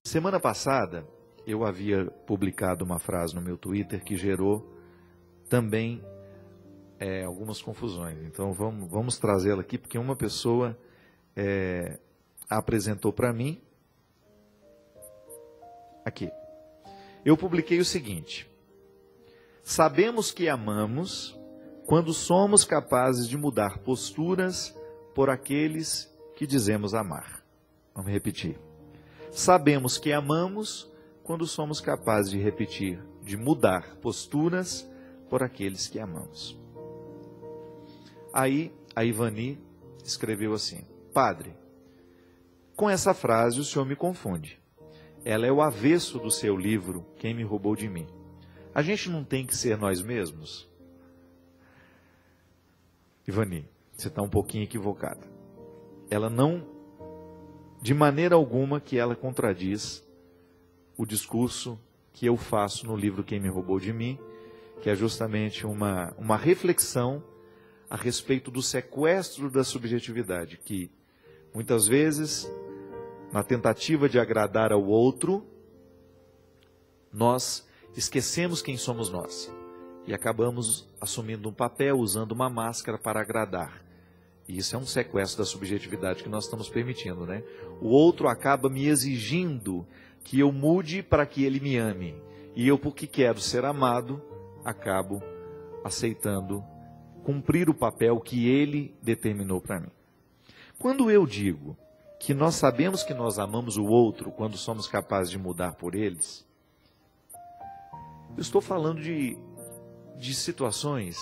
Semana passada, eu havia publicado uma frase no meu Twitter que gerou também algumas confusões. Então, vamos trazê-la aqui, porque uma pessoa a apresentou para mim. Aqui. Eu publiquei o seguinte: sabemos que amamos quando somos capazes de mudar posturas por aqueles que dizemos amar. Vamos repetir. Sabemos que amamos quando somos capazes de mudar posturas por aqueles que amamos. Aí a Ivani escreveu assim: Padre, com essa frase o senhor me confunde. Ela é o avesso do seu livro, Quem Me Roubou de Mim. A gente não tem que ser nós mesmos? Ivani, você está um pouquinho equivocada. Ela não, de maneira alguma, que ela contradiz o discurso que eu faço no livro Quem Me Roubou de Mim, que é justamente uma reflexão a respeito do sequestro da subjetividade, que muitas vezes, na tentativa de agradar ao outro, nós esquecemos quem somos nós e acabamos assumindo um papel, usando uma máscara para agradar. E isso é um sequestro da subjetividade que nós estamos permitindo, né? O outro acaba me exigindo que eu mude para que ele me ame. E eu, porque quero ser amado, acabo aceitando cumprir o papel que ele determinou para mim. Quando eu digo que nós sabemos que nós amamos o outro quando somos capazes de mudar por eles, eu estou falando de situações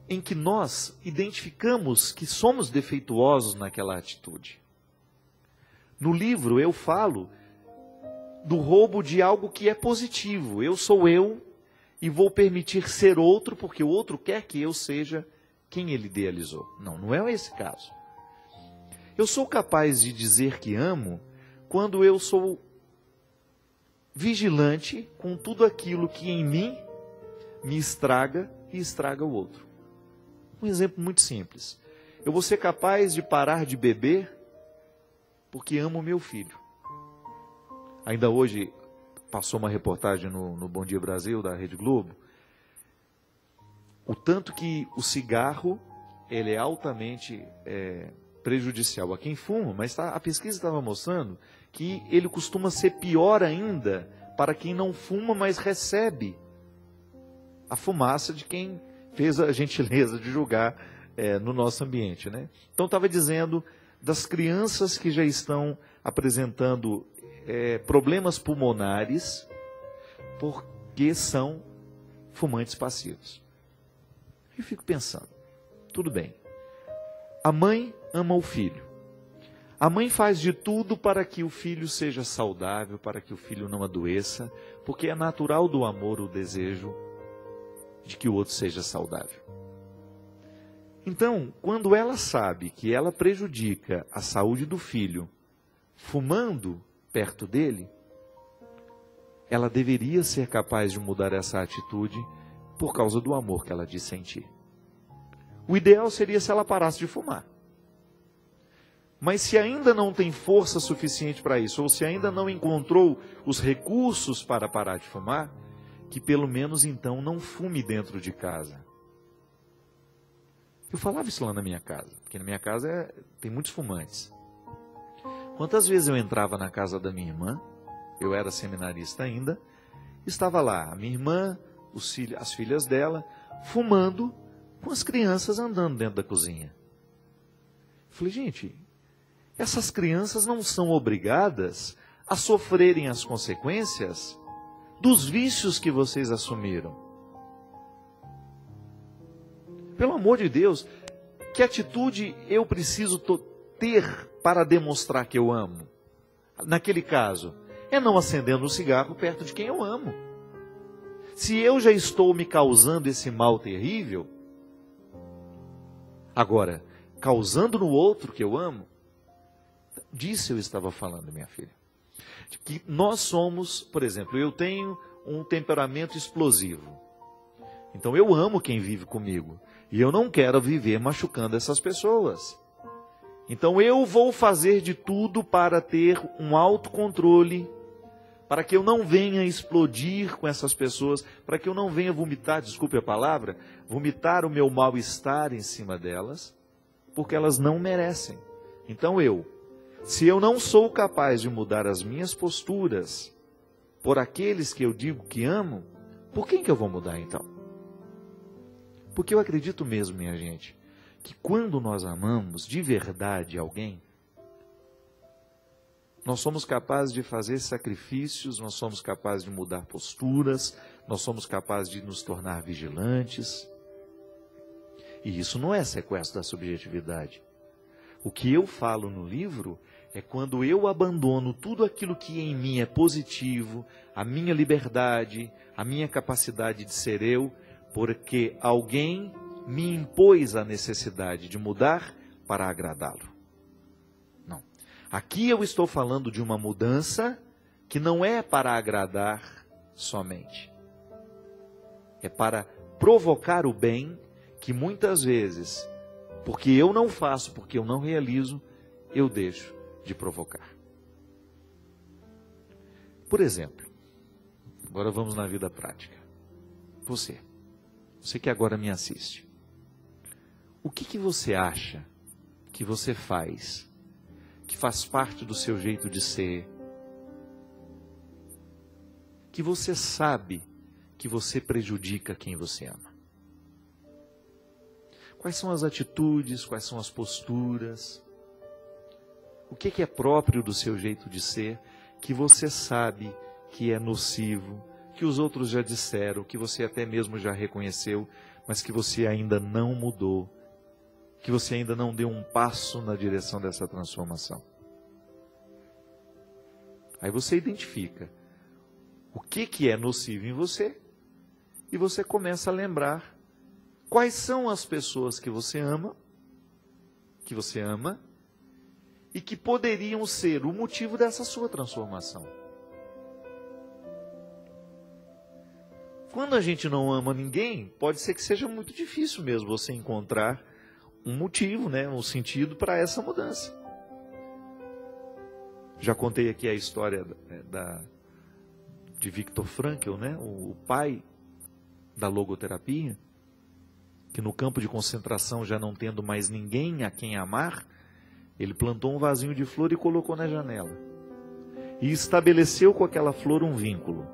em que nós identificamos que somos defeituosos naquela atitude. No livro eu falo do roubo de algo que é positivo. Eu sou eu e vou permitir ser outro porque o outro quer que eu seja quem ele idealizou. Não, não é esse caso. Eu sou capaz de dizer que amo quando eu sou vigilante com tudo aquilo que em mim me estraga e estraga o outro. Um exemplo muito simples. Eu vou ser capaz de parar de beber porque amo meu filho. Ainda hoje passou uma reportagem no Bom Dia Brasil, da Rede Globo, o tanto que o cigarro ele é altamente prejudicial a quem fuma, mas a pesquisa estava mostrando que ele costuma ser pior ainda para quem não fuma, mas recebe a fumaça de quem fez a gentileza de julgar no nosso ambiente, né? Então estava dizendo das crianças que já estão apresentando problemas pulmonares porque são fumantes passivos. Eu fico pensando, tudo bem, a mãe ama o filho, a mãe faz de tudo para que o filho seja saudável, para que o filho não adoeça, porque é natural do amor o desejo de que o outro seja saudável. Então, quando ela sabe que ela prejudica a saúde do filho fumando perto dele, ela deveria ser capaz de mudar essa atitude por causa do amor que ela diz sentir. O ideal seria se ela parasse de fumar. Mas se ainda não tem força suficiente para isso, ou se ainda não encontrou os recursos para parar de fumar, que pelo menos então não fume dentro de casa. Eu falava isso lá na minha casa, porque na minha casa tem muitos fumantes. Quantas vezes eu entrava na casa da minha irmã, eu era seminarista ainda, estava lá a minha irmã, as filhas dela, fumando, com as crianças andando dentro da cozinha. Eu falei, gente, essas crianças não são obrigadas a sofrerem as consequências dos vícios que vocês assumiram. Pelo amor de Deus, que atitude eu preciso ter para demonstrar que eu amo? Naquele caso, é não acendendo um cigarro perto de quem eu amo. Se eu já estou me causando esse mal terrível, agora, causando no outro que eu amo, disso eu estava falando, minha filha. Que nós somos, por exemplo, eu tenho um temperamento explosivo. Então eu amo quem vive comigo. E eu não quero viver machucando essas pessoas. Então eu vou fazer de tudo para ter um autocontrole, para que eu não venha explodir com essas pessoas, para que eu não venha vomitar, desculpe a palavra, vomitar o meu mal-estar em cima delas, porque elas não merecem. Então se eu não sou capaz de mudar as minhas posturas por aqueles que eu digo que amo, por quem que eu vou mudar então? Porque eu acredito mesmo, minha gente, que quando nós amamos de verdade alguém, nós somos capazes de fazer sacrifícios, nós somos capazes de mudar posturas, nós somos capazes de nos tornar vigilantes. E isso não é sequestro da subjetividade. O que eu falo no livro é quando eu abandono tudo aquilo que em mim é positivo, a minha liberdade, a minha capacidade de ser eu, porque alguém me impôs a necessidade de mudar para agradá-lo. Não. Aqui eu estou falando de uma mudança que não é para agradar somente. É para provocar o bem que muitas vezes, porque eu não faço, porque eu não realizo, eu deixo de provocar. Por exemplo, agora vamos na vida prática. Você que agora me assiste. O que você acha que você faz, que faz parte do seu jeito de ser, que você sabe que você prejudica quem você ama? Quais são as atitudes, quais são as posturas? O que é próprio do seu jeito de ser, que você sabe que é nocivo, que os outros já disseram, que você até mesmo já reconheceu, mas que você ainda não mudou, que você ainda não deu um passo na direção dessa transformação? Aí você identifica o que é nocivo em você e você começa a lembrar quais são as pessoas que você ama e que poderiam ser o motivo dessa sua transformação. Quando a gente não ama ninguém, pode ser que seja muito difícil mesmo você encontrar um motivo, um sentido para essa mudança. Já contei aqui a história de Viktor Frankl, o pai da logoterapia, que no campo de concentração, já não tendo mais ninguém a quem amar, ele plantou um vasinho de flor e colocou na janela. E estabeleceu com aquela flor um vínculo.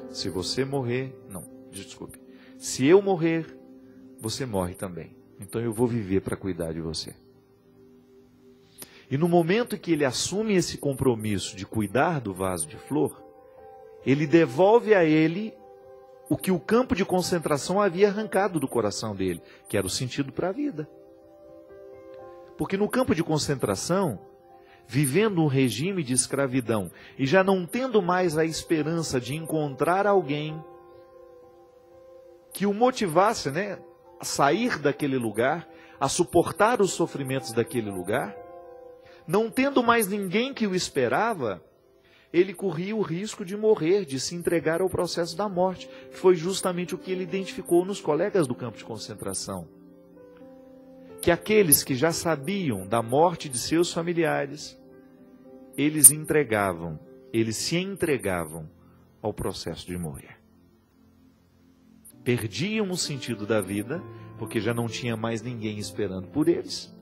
Se você morrer, se eu morrer, você morre também. Então eu vou viver para cuidar de você. E no momento em que ele assume esse compromisso de cuidar do vaso de flor, ele devolve a ele o que o campo de concentração havia arrancado do coração dele, que era o sentido para a vida. Porque no campo de concentração, vivendo um regime de escravidão e já não tendo mais a esperança de encontrar alguém que o motivasse, a sair daquele lugar, a suportar os sofrimentos daquele lugar, não tendo mais ninguém que o esperava, ele corria o risco de morrer, de se entregar ao processo da morte, que foi justamente o que ele identificou nos colegas do campo de concentração. Que aqueles que já sabiam da morte de seus familiares, eles se entregavam ao processo de morrer. Perdiam o sentido da vida, porque já não tinha mais ninguém esperando por eles,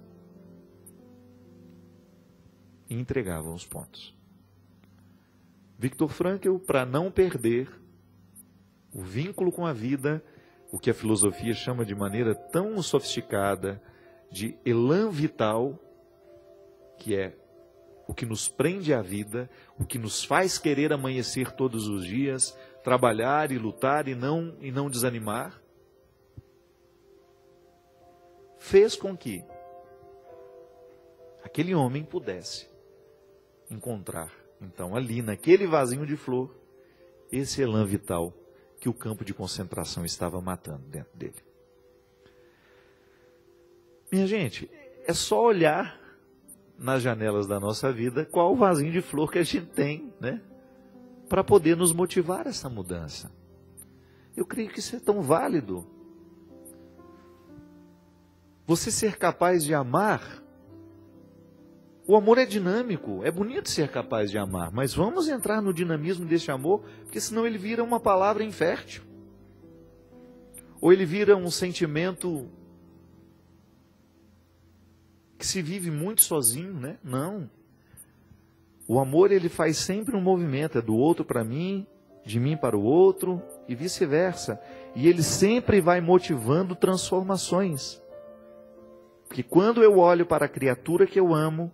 e entregavam os pontos. Viktor Frankl, para não perder o vínculo com a vida, o que a filosofia chama de maneira tão sofisticada de elan vital, que é o que nos prende à vida, o que nos faz querer amanhecer todos os dias, trabalhar e lutar e não desanimar, fez com que aquele homem pudesse encontrar, então, ali naquele vasinho de flor, esse elan vital que o campo de concentração estava matando dentro dele. Minha gente, é só olhar nas janelas da nossa vida qual o vasinho de flor que a gente tem, para poder nos motivar a essa mudança. Eu creio que isso é tão válido. Você ser capaz de amar O amor é dinâmico, é bonito ser capaz de amar, mas vamos entrar no dinamismo desse amor, porque senão ele vira uma palavra infértil. Ou ele vira um sentimento que se vive muito sozinho, né? Não. O amor, ele faz sempre um movimento, é do outro para mim, de mim para o outro e vice-versa. E ele sempre vai motivando transformações. Porque quando eu olho para a criatura que eu amo,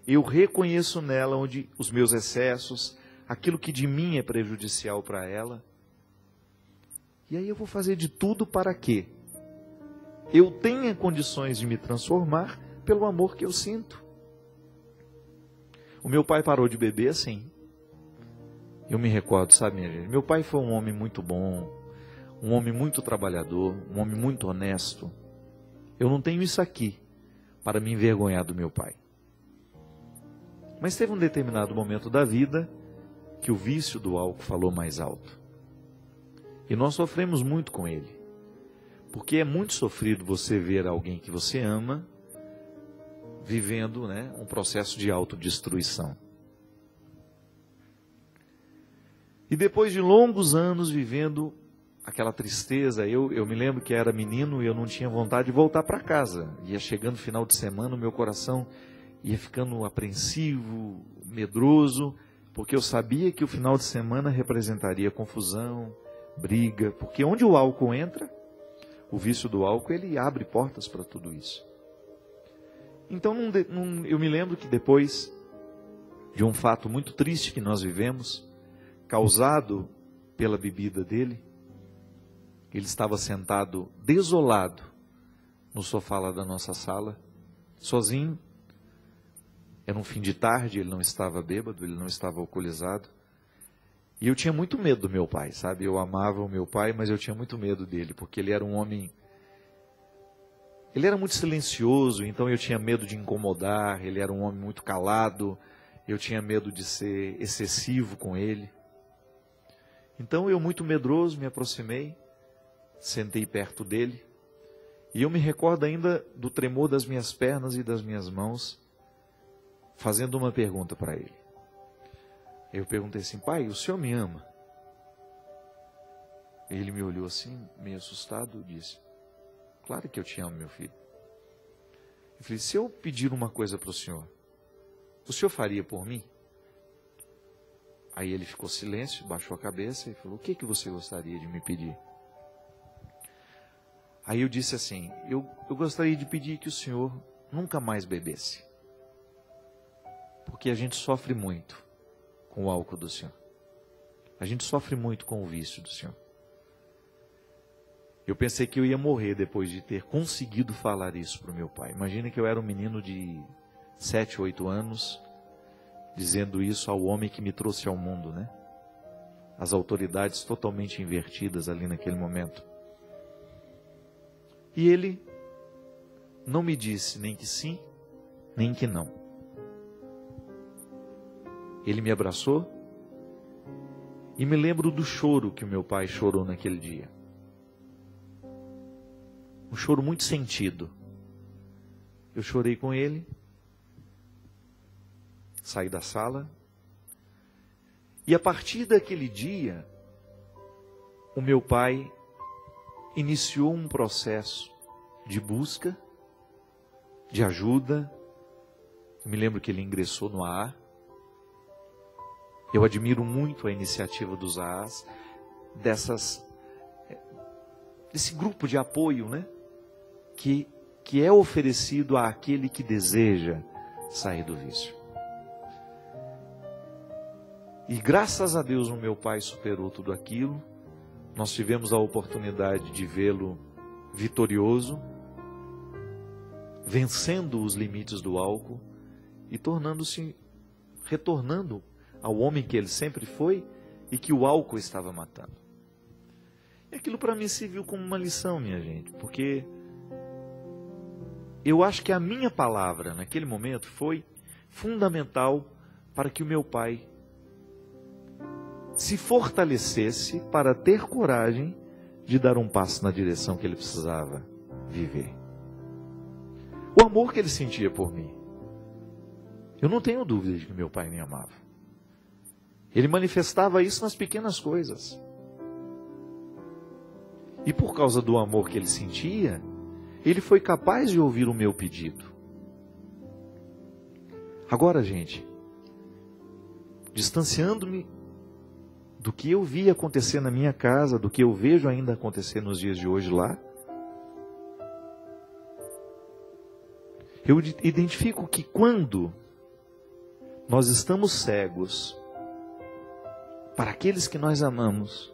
eu reconheço nela onde os meus excessos, aquilo que de mim é prejudicial para ela. E aí eu vou fazer de tudo para que eu tenha condições de me transformar pelo amor que eu sinto. O meu pai parou de beber assim. Eu me recordo, sabe, minha gente? Meu pai foi um homem muito bom, um homem muito trabalhador, um homem muito honesto. Eu não tenho isso aqui para me envergonhar do meu pai. Mas teve um determinado momento da vida que o vício do álcool falou mais alto. E nós sofremos muito com ele. Porque é muito sofrido você ver alguém que você ama vivendo, né, um processo de autodestruição. E depois de longos anos vivendo aquela tristeza, eu me lembro que era menino e eu não tinha vontade de voltar para casa. Ia chegando o final de semana, o meu coração ia ficando apreensivo, medroso, porque eu sabia que o final de semana representaria confusão, briga, porque onde o álcool entra, o vício do álcool, ele abre portas para tudo isso. Então eu me lembro que depois de um fato muito triste que nós vivemos, causado pela bebida dele, ele estava sentado desolado no sofá lá da nossa sala, sozinho. Era um fim de tarde, ele não estava bêbado, ele não estava alcoolizado. E eu tinha muito medo do meu pai, sabe? Eu amava o meu pai, mas eu tinha muito medo dele, porque ele era um homem... Ele era muito silencioso, então eu tinha medo de incomodar. Ele era um homem muito calado, eu tinha medo de ser excessivo com ele. Então eu, muito medroso, me aproximei, sentei perto dele, e eu me recordo ainda do tremor das minhas pernas e das minhas mãos, fazendo uma pergunta para ele. Eu perguntei assim: pai, o senhor me ama? Ele me olhou assim, meio assustado, e disse: claro que eu te amo, meu filho. Eu falei: se eu pedir uma coisa para o senhor faria por mim? Aí ele ficou silêncio, baixou a cabeça e falou: o que você gostaria de me pedir? Aí eu disse assim: eu gostaria de pedir que o senhor nunca mais bebesse. Porque a gente sofre muito com o álcool do senhor. A gente sofre muito com o vício do senhor. Eu pensei que eu ia morrer depois de ter conseguido falar isso para o meu pai. Imagina que eu era um menino de 7, 8 anos, dizendo isso ao homem que me trouxe ao mundo, né? As autoridades totalmente invertidas ali naquele momento. E ele não me disse nem que sim, nem que não. Ele me abraçou e me lembro do choro que o meu pai chorou naquele dia. Um choro muito sentido. Eu chorei com ele, saí da sala, e a partir daquele dia, o meu pai iniciou um processo de busca, de ajuda. Eu me lembro que ele ingressou no AA. Eu admiro muito a iniciativa dos AAs, desse grupo de apoio, né? Que é oferecido àquele que deseja sair do vício. E graças a Deus o meu pai superou tudo aquilo. Nós tivemos a oportunidade de vê-lo vitorioso, vencendo os limites do álcool e retornando ao homem que ele sempre foi e que o álcool estava matando. E aquilo para mim serviu como uma lição, minha gente, porque eu acho que a minha palavra naquele momento foi fundamental para que o meu pai se fortalecesse para ter coragem de dar um passo na direção que ele precisava viver. O amor que ele sentia por mim. Eu não tenho dúvida de que meu pai me amava. Ele manifestava isso nas pequenas coisas. E por causa do amor que ele sentia, ele foi capaz de ouvir o meu pedido. Agora, gente, distanciando-me do que eu vi acontecer na minha casa, do que eu vejo ainda acontecer nos dias de hoje lá, eu identifico que quando nós estamos cegos para aqueles que nós amamos,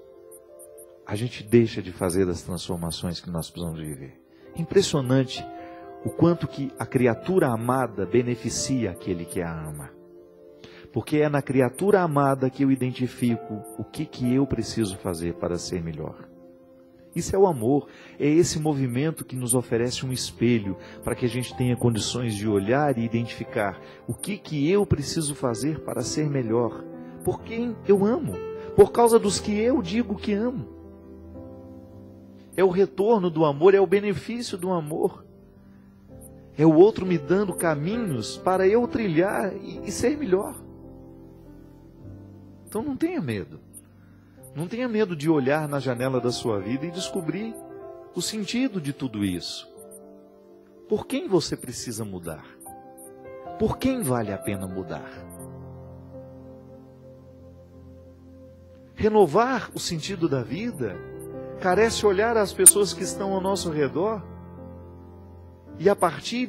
a gente deixa de fazer as transformações que nós precisamos viver. Impressionante o quanto que a criatura amada beneficia aquele que a ama. Porque é na criatura amada que eu identifico o que eu preciso fazer para ser melhor. Isso é o amor, é esse movimento que nos oferece um espelho para que a gente tenha condições de olhar e identificar o que eu preciso fazer para ser melhor. Por quem eu amo, por causa dos que eu digo que amo. É o retorno do amor, é o benefício do amor. É o outro me dando caminhos para eu trilhar e ser melhor. Então não tenha medo. Não tenha medo de olhar na janela da sua vida e descobrir o sentido de tudo isso. Por quem você precisa mudar? Por quem vale a pena mudar? Renovar o sentido da vida carece olhar as pessoas que estão ao nosso redor e a partir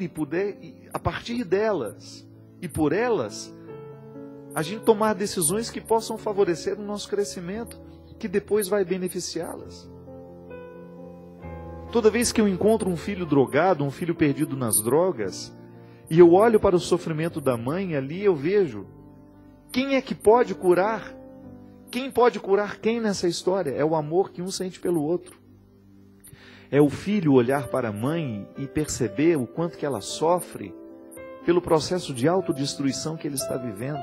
delas e por elas a gente tomar decisões que possam favorecer o nosso crescimento, que depois vai beneficiá-las. Toda vez que eu encontro um filho drogado, um filho perdido nas drogas, e eu olho para o sofrimento da mãe, ali eu vejo quem é que pode curar. Quem pode curar quem nessa história? É o amor que um sente pelo outro. É o filho olhar para a mãe e perceber o quanto que ela sofre pelo processo de autodestruição que ele está vivendo.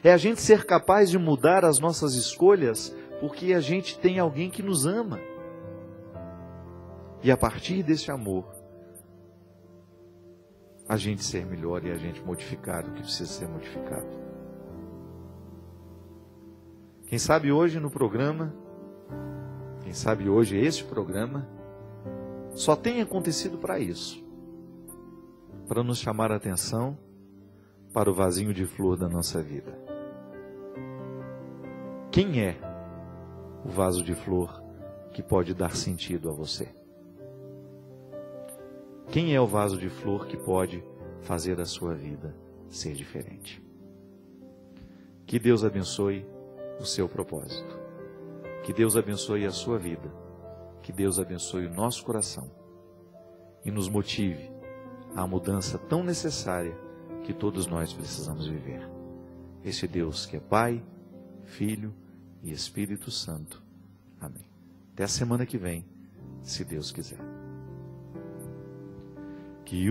É a gente ser capaz de mudar as nossas escolhas porque a gente tem alguém que nos ama. E a partir desse amor, a gente ser melhor e a gente modificar o que precisa ser modificado. Quem sabe hoje no programa, quem sabe hoje esse programa, só tem acontecido para isso. Para nos chamar a atenção para o vasinho de flor da nossa vida. Quem é o vaso de flor que pode dar sentido a você? Quem é o vaso de flor que pode fazer a sua vida ser diferente? Que Deus abençoe o seu propósito. Que Deus abençoe a sua vida. Que Deus abençoe o nosso coração. E nos motive à mudança tão necessária que todos nós precisamos viver. Esse Deus que é Pai, Filho e Espírito Santo. Amém. Até a semana que vem, se Deus quiser. Que